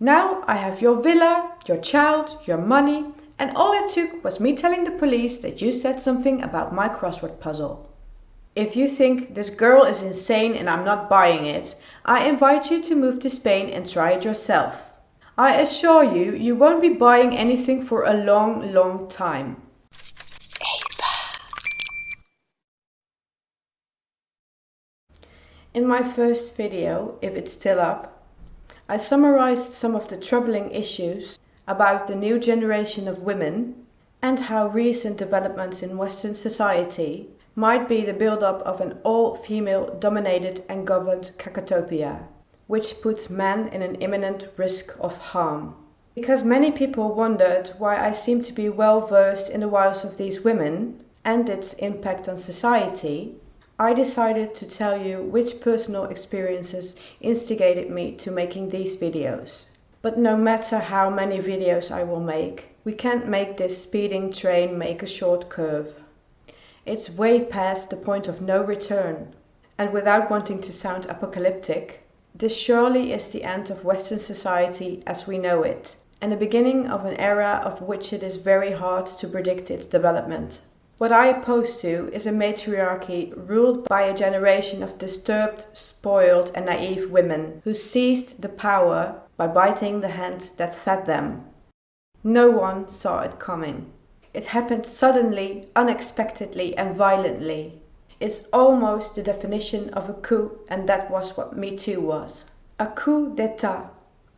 Now I have your villa, your child, your money, and all it took was me telling the police that you said something about my crossword puzzle. If you think this girl is insane and I'm not buying it, I invite you to move to Spain and try it yourself. I assure you, you won't be buying anything for a long, long time. In my first video, if it's still up, I summarized some of the troubling issues about the new generation of women and how recent developments in Western society might be the build-up of an all-female dominated and governed cacotopia, which puts men in an imminent risk of harm. Because many people wondered why I seem to be well versed in the wiles of these women and its impact on society, I decided to tell you which personal experiences instigated me to making these videos. But no matter how many videos I will make, we can't make this speeding train make a short curve. It's way past the point of no return, and without wanting to sound apocalyptic, this surely is the end of Western society as we know it, and the beginning of an era of which it is very hard to predict its development. What I oppose to is a matriarchy ruled by a generation of disturbed, spoiled and naive women who seized the power by biting the hand that fed them. No one saw it coming. It happened suddenly, unexpectedly and violently. It's almost the definition of a coup, and that was what Me Too was. A coup d'état,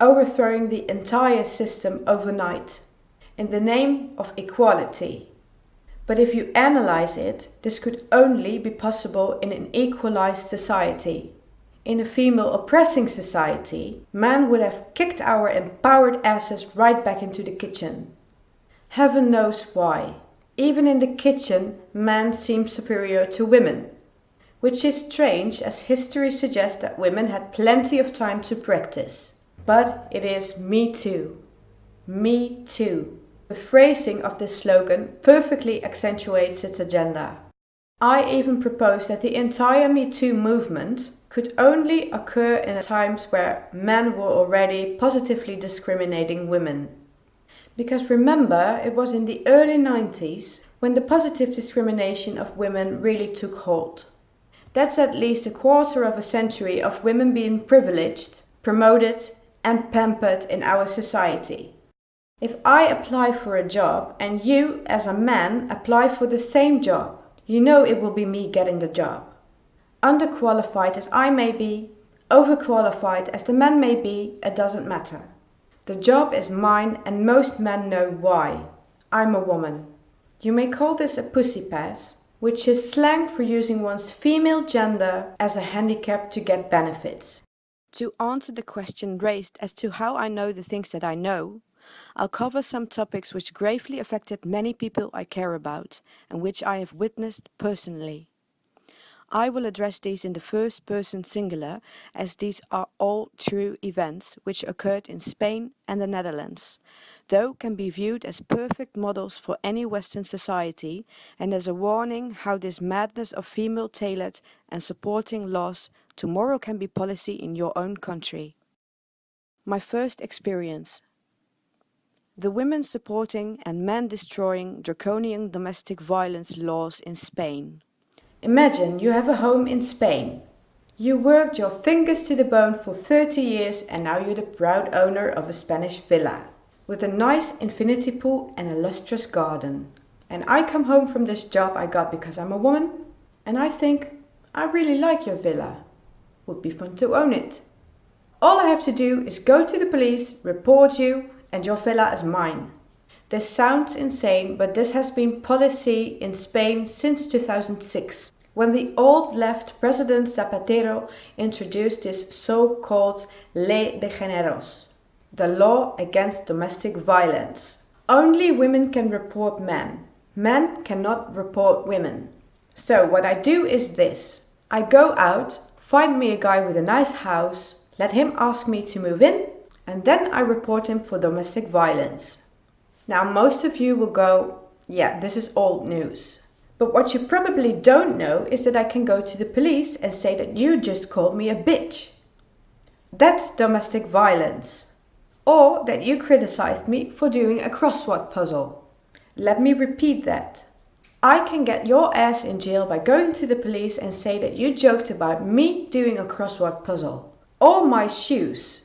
overthrowing the entire system overnight in the name of equality. But if you analyze it, this could only be possible in an equalized society. In a female oppressing society, men would have kicked our empowered asses right back into the kitchen. Heaven knows why. Even in the kitchen, men seem superior to women. Which is strange, as history suggests that women had plenty of time to practice. But it is Me Too. Me Too. The phrasing of this slogan perfectly accentuates its agenda. I even propose that the entire Me Too movement could only occur in times where men were already positively discriminating women. Because remember, it was in the early 90s when the positive discrimination of women really took hold. That's at least a quarter of a century of women being privileged, promoted, and pampered in our society. If I apply for a job and you, as a man, apply for the same job, you know it will be me getting the job. Underqualified as I may be, overqualified as the man may be, it doesn't matter. The job is mine and most men know why. I'm a woman. You may call this a pussy pass, which is slang for using one's female gender as a handicap to get benefits. To answer the question raised as to how I know the things that I know, I'll cover some topics which gravely affected many people I care about and which I have witnessed personally. I will address these in the first person singular, as these are all true events which occurred in Spain and the Netherlands, though can be viewed as perfect models for any Western society and as a warning how this madness of female-tailored and supporting laws tomorrow can be policy in your own country. My first experience. The women supporting and men destroying draconian domestic violence laws in Spain. Imagine you have a home in Spain. You worked your fingers to the bone for 30 years and now you're the proud owner of a Spanish villa with a nice infinity pool and a lustrous garden. And I come home from this job I got because I'm a woman and I think, I really like your villa. Would be fun to own it. All I have to do is go to the police, report you, and your villa is mine. This sounds insane, but this has been policy in Spain since 2006, when the old left President Zapatero introduced this so-called Ley de Géneros, the law against domestic violence. Only women can report men. Men cannot report women. So what I do is this. I go out, find me a guy with a nice house, let him ask me to move in, and then I report him for domestic violence. Now most of you will go, yeah, this is old news. But what you probably don't know is that I can go to the police and say that you just called me a bitch. That's domestic violence. or that you criticized me for doing a crossword puzzle. Let me repeat that. I can get your ass in jail by going to the police and say that you joked about me doing a crossword puzzle. Or my shoes.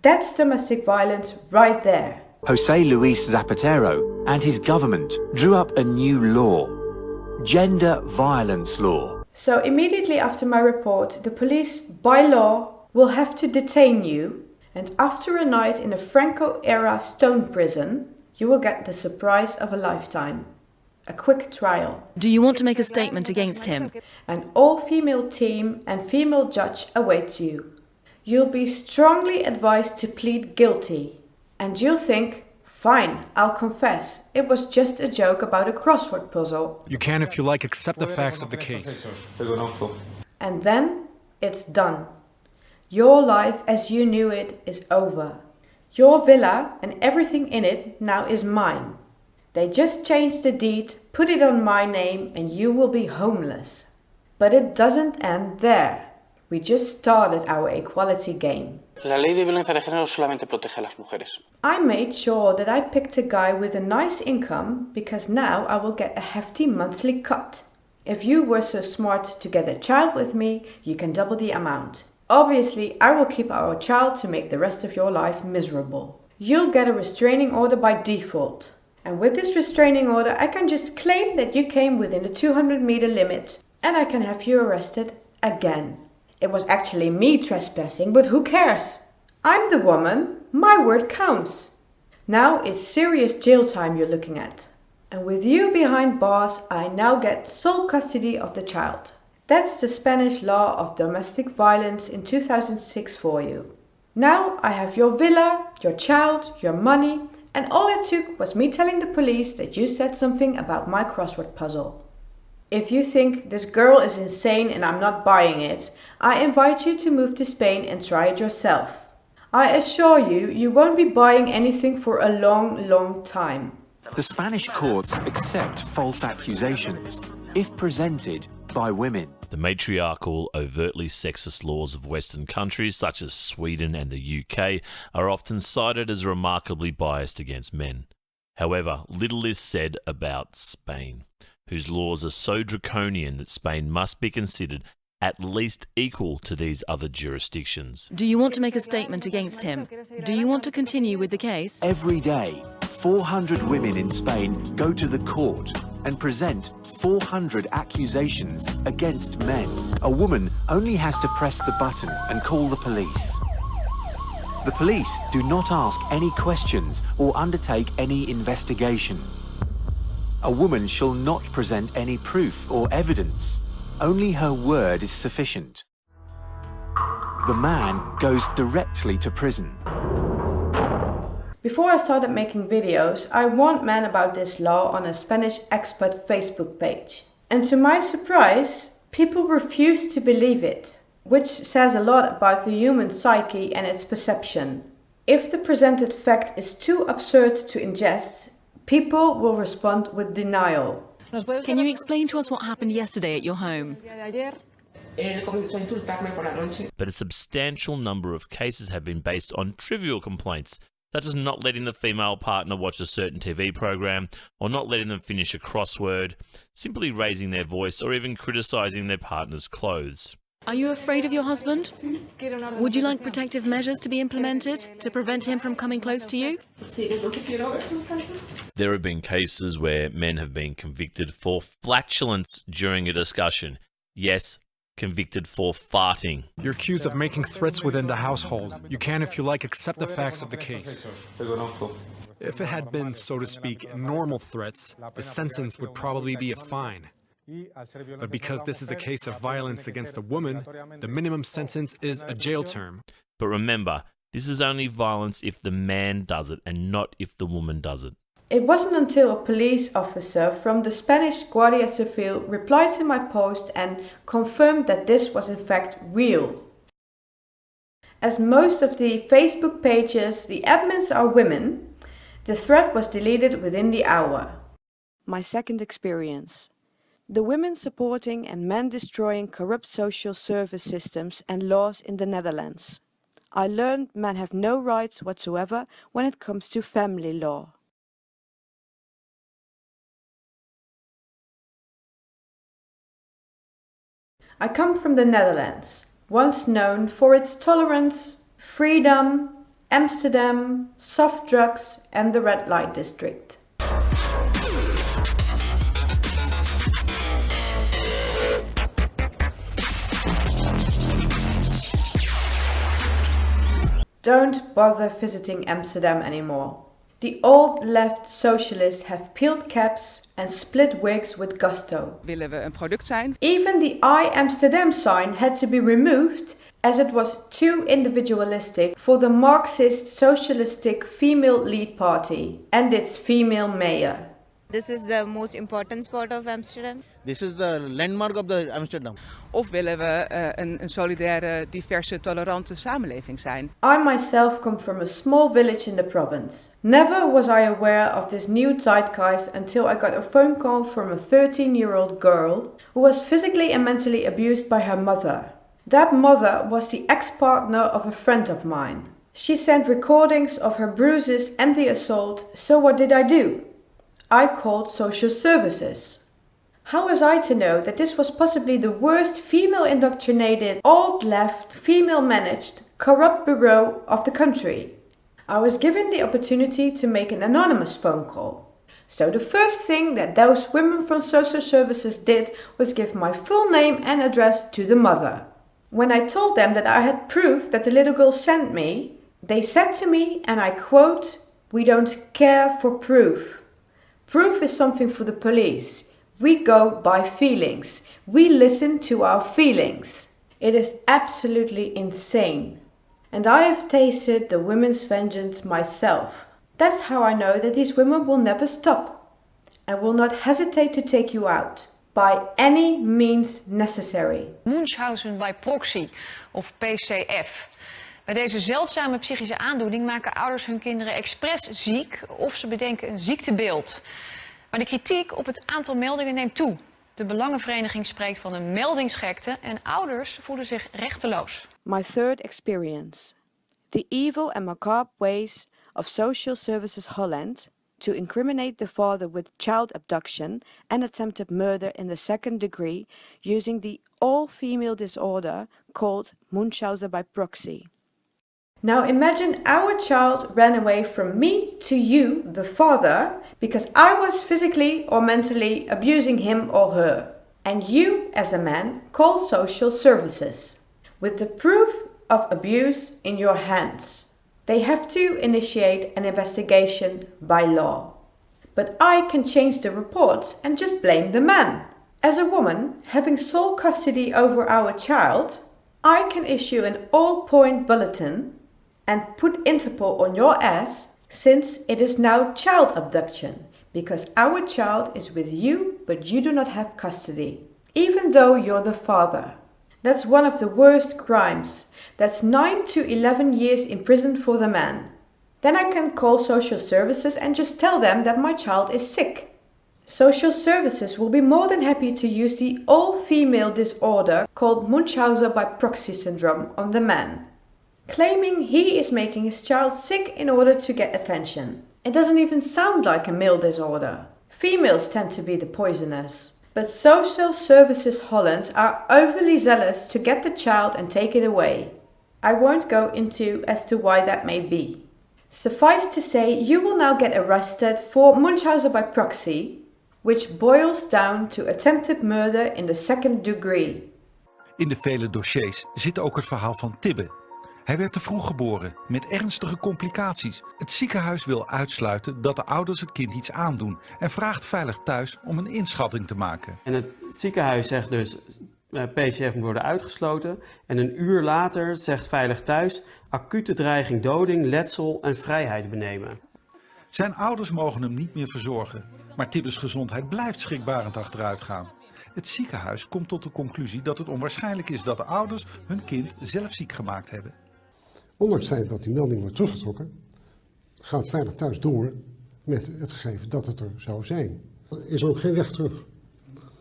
That's domestic violence right there. Jose Luis Zapatero and his government drew up a new law, gender violence law. So immediately after my report, the police, by law, will have to detain you, and after a night in a Franco-era stone prison, you will get the surprise of a lifetime. A quick trial. Do you want to make a statement against him? An all-female team and female judge awaits you. You'll be strongly advised to plead guilty. And you'll think, fine, I'll confess. It was just a joke about a crossword puzzle. You can, if you like, accept the facts of the case. And then it's done. Your life as you knew it is over. Your villa and everything in it now is mine. They just changed the deed, put it on my name, and you will be homeless. But it doesn't end there. We just started our equality game. La ley de violencia de género solamente protege a las mujeres. I made sure that I picked a guy with a nice income because now I will get a hefty monthly cut. If you were so smart to get a child with me, you can double the amount. Obviously, I will keep our child to make the rest of your life miserable. You'll get a restraining order by default. And with this restraining order, I can just claim that you came within the 200-meter limit and I can have you arrested again. It was actually me trespassing, but who cares? I'm the woman, my word counts. Now it's serious jail time you're looking at. And with you behind bars, I now get sole custody of the child. That's the Spanish law of domestic violence in 2006 for you. Now I have your villa, your child, your money, and all it took was me telling the police that you said something about my crossword puzzle. If you think this girl is insane and I'm not buying it, I invite you to move to Spain and try it yourself. I assure you, you won't be buying anything for a long, long time. The Spanish courts accept false accusations if presented by women. The matriarchal, overtly sexist laws of Western countries such as Sweden and the UK are often cited as remarkably biased against men. However, little is said about Spain, whose laws are so draconian that Spain must be considered at least equal to these other jurisdictions. Do you want to make a statement against him? Do you want to continue with the case? Every day, 400 women in Spain go to the court and present 400 accusations against men. A woman only has to press the button and call the police. The police do not ask any questions or undertake any investigation. A woman shall not present any proof or evidence. Only her word is sufficient. The man goes directly to prison. Before I started making videos, I warned men about this law on a Spanish expert Facebook page. And to my surprise, people refused to believe it, which says a lot about the human psyche and its perception. If the presented fact is too absurd to ingest, people will respond with denial. Can you explain to us what happened yesterday at your home? But a substantial number of cases have been based on trivial complaints, such as not letting the female partner watch a certain TV program, or not letting them finish a crossword, simply raising their voice, or even criticizing their partner's clothes. Are you afraid of your husband? Would you like protective measures to be implemented to prevent him from coming close to you? There have been cases where men have been convicted for flatulence during a discussion. Yes, convicted for farting. You're accused of making threats within the household. You can, if you like, accept the facts of the case. If it had been, so to speak, normal threats, the sentence would probably be a fine. But because this is a case of violence against a woman, the minimum sentence is a jail term. But remember, this is only violence if the man does it and not if the woman does it. It wasn't until a police officer from the Spanish Guardia Civil replied to my post and confirmed that this was in fact real. As most of the Facebook pages, the admins are women, the thread was deleted within the hour. My second experience. The women supporting and men destroying corrupt social service systems and laws in the Netherlands. I learned men have no rights whatsoever when it comes to family law. I come from the Netherlands, once known for its tolerance, freedom, Amsterdam, soft drugs and the red light district. Don't bother visiting Amsterdam anymore. The old left socialists have peeled caps and split wigs with gusto. Willen we een product zijn? Even the I Amsterdam sign had to be removed as it was too individualistic for the Marxist socialistic female lead party and its female mayor. This is the most important spot of Amsterdam. This is the landmark of the Amsterdam. Of willen we een solidaire, diverse, tolerante samenleving zijn? I myself come from a small village in the province. Never was I aware of this new zeitgeist until I got a phone call from a 13-year-old girl who was physically and mentally abused by her mother. That mother was the ex-partner of a friend of mine. She sent recordings of her bruises and the assault, so what did I do? I called social services. How was I to know that this was possibly the worst female-indoctrinated, old-left, female-managed, corrupt bureau of the country? I was given the opportunity to make an anonymous phone call. So the first thing that those women from social services did was give my full name and address to the mother. When I told them that I had proof that the little girl sent me, they said to me, and I quote, "We don't care for proof. Proof is something for the police. We go by feelings. We listen to our feelings." It is absolutely insane. And I have tasted the women's vengeance myself. That's how I know that these women will never stop and will not hesitate to take you out by any means necessary. Munchausen by proxy, of PCF. Bij deze zeldzame psychische aandoening maken ouders hun kinderen expres ziek of ze bedenken een ziektebeeld. Maar de kritiek op het aantal meldingen neemt toe. De Belangenvereniging spreekt van een meldingsgekte en ouders voelen zich rechteloos. My third experience. The evil and macabre ways of Social Services Holland to incriminate the father with child abduction and attempted murder in the second degree using the all-female disorder called Munchausen by proxy. Now imagine our child ran away from me to you, the father, because I was physically or mentally abusing him or her. And you, as a man, call social services with the proof of abuse in your hands. They have to initiate an investigation by law. But I can change the reports and just blame the man. As a woman, having sole custody over our child, I can issue an all-point bulletin and put Interpol on your ass, since it is now child abduction, because our child is with you, but you do not have custody, even though you're the father. That's one of the worst crimes. That's 9 to 11 years in prison for the man. Then I can call social services and just tell them that my child is sick. Social services will be more than happy to use the all-female disorder called Munchausen by proxy syndrome on the man, claiming he is making his child sick in order to get attention. It doesn't even sound like a male disorder. Females tend to be the poisoners. But Social Services Holland are overly zealous to get the child and take it away. I won't go into as to why that may be. Suffice to say, you will now get arrested for Munchausen by proxy, which boils down to attempted murder in the second degree. In de vele dossiers zit ook het verhaal van Tibbe. Hij werd te vroeg geboren, met ernstige complicaties. Het ziekenhuis wil uitsluiten dat de ouders het kind iets aandoen en vraagt Veilig Thuis om een inschatting te maken. En het ziekenhuis zegt dus, PCF moet worden uitgesloten. En een uur later zegt Veilig Thuis, acute dreiging doding, letsel en vrijheid benemen. Zijn ouders mogen hem niet meer verzorgen, maar Tibbe's gezondheid blijft schrikbarend achteruit gaan. Het ziekenhuis komt tot de conclusie dat het onwaarschijnlijk is dat de ouders hun kind zelf ziek gemaakt hebben. Ondanks het feit dat die melding wordt teruggetrokken, gaat Veilig Thuis door met het gegeven dat het er zou zijn. Is er ook geen weg terug.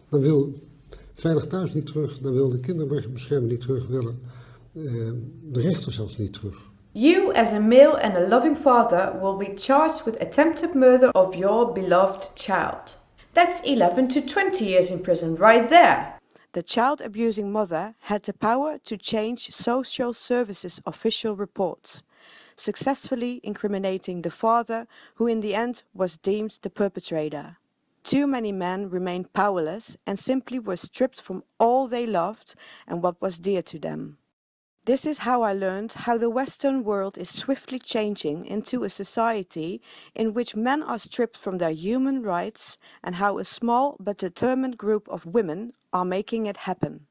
Dan wil Veilig Thuis niet terug, dan wil de kinderbescherming niet terug willen. de rechter zelfs niet terug. You, as a male and a loving father, will be charged with attempted murder of your beloved child. That's 11 to 20 years in prison right there. The child-abusing mother had the power to change social services official reports, successfully incriminating the father, who in the end was deemed the perpetrator. Too many men remained powerless and simply were stripped from all they loved and what was dear to them. This is how I learned how the Western world is swiftly changing into a society in which men are stripped from their human rights and how a small but determined group of women are making it happen.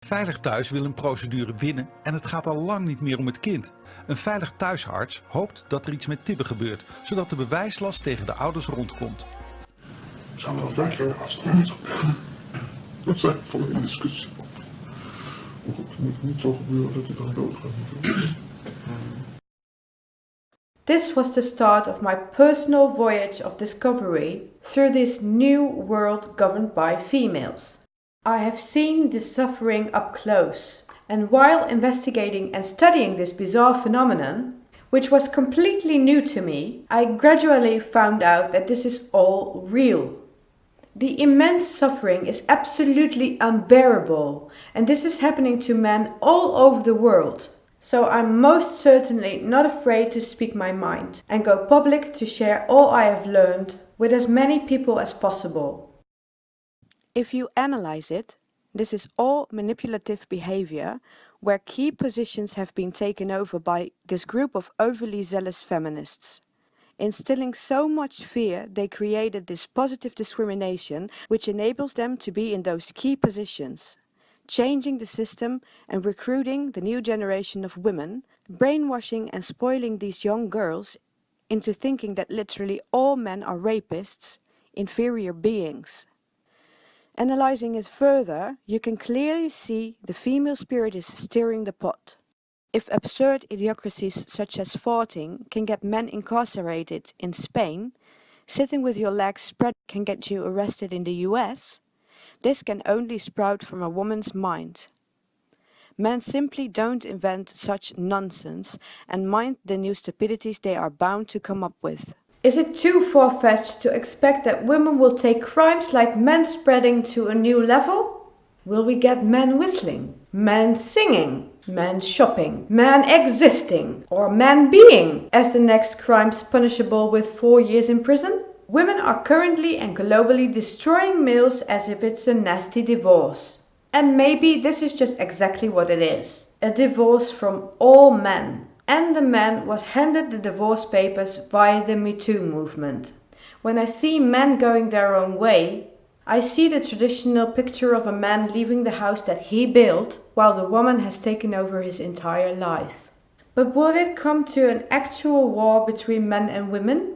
Veilig Thuis wil een procedure winnen en het gaat al lang niet meer om het kind. Een Veilig Thuisarts hoopt dat er iets met Tibbe gebeurt, zodat de bewijslast tegen de ouders rondkomt. Zou wel verder als het niet gebeuren. Dat zijn volledig discussie over. Het moet niet zo gebeuren dat hij dan doodgaat. This was the start of my personal voyage of discovery through this new world governed by females. I have seen this suffering up close, and while investigating and studying this bizarre phenomenon, which was completely new to me, I gradually found out that this is all real. The immense suffering is absolutely unbearable, and this is happening to men all over the world. So I'm most certainly not afraid to speak my mind and go public to share all I have learned with as many people as possible. If you analyze it, this is all manipulative behavior where key positions have been taken over by this group of overly zealous feminists. Instilling so much fear, they created this positive discrimination which enables them to be in those key positions, changing the system and recruiting the new generation of women, brainwashing and spoiling these young girls into thinking that literally all men are rapists, inferior beings. Analyzing it further, you can clearly see the female spirit is stirring the pot. If absurd idiocracies such as farting can get men incarcerated in Spain, sitting with your legs spread can get you arrested in the US, this can only sprout from a woman's mind. Men simply don't invent such nonsense and mind the new stupidities they are bound to come up with. Is it too far-fetched to expect that women will take crimes like men spreading to a new level? Will we get men whistling, men singing, men shopping, men existing, or men being as the next crimes punishable with 4 years in prison? Women are currently and globally destroying males as if it's a nasty divorce. And maybe this is just exactly what it is. A divorce from all men. And the man was handed the divorce papers via the Me Too movement. When I see men going their own way, I see the traditional picture of a man leaving the house that he built while the woman has taken over his entire life. But will it come to an actual war between men and women?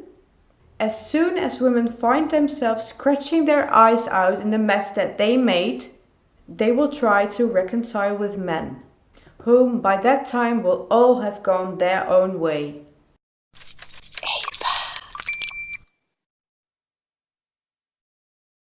As soon as women find themselves scratching their eyes out in the mess that they made, they will try to reconcile with men, whom by that time will all have gone their own way.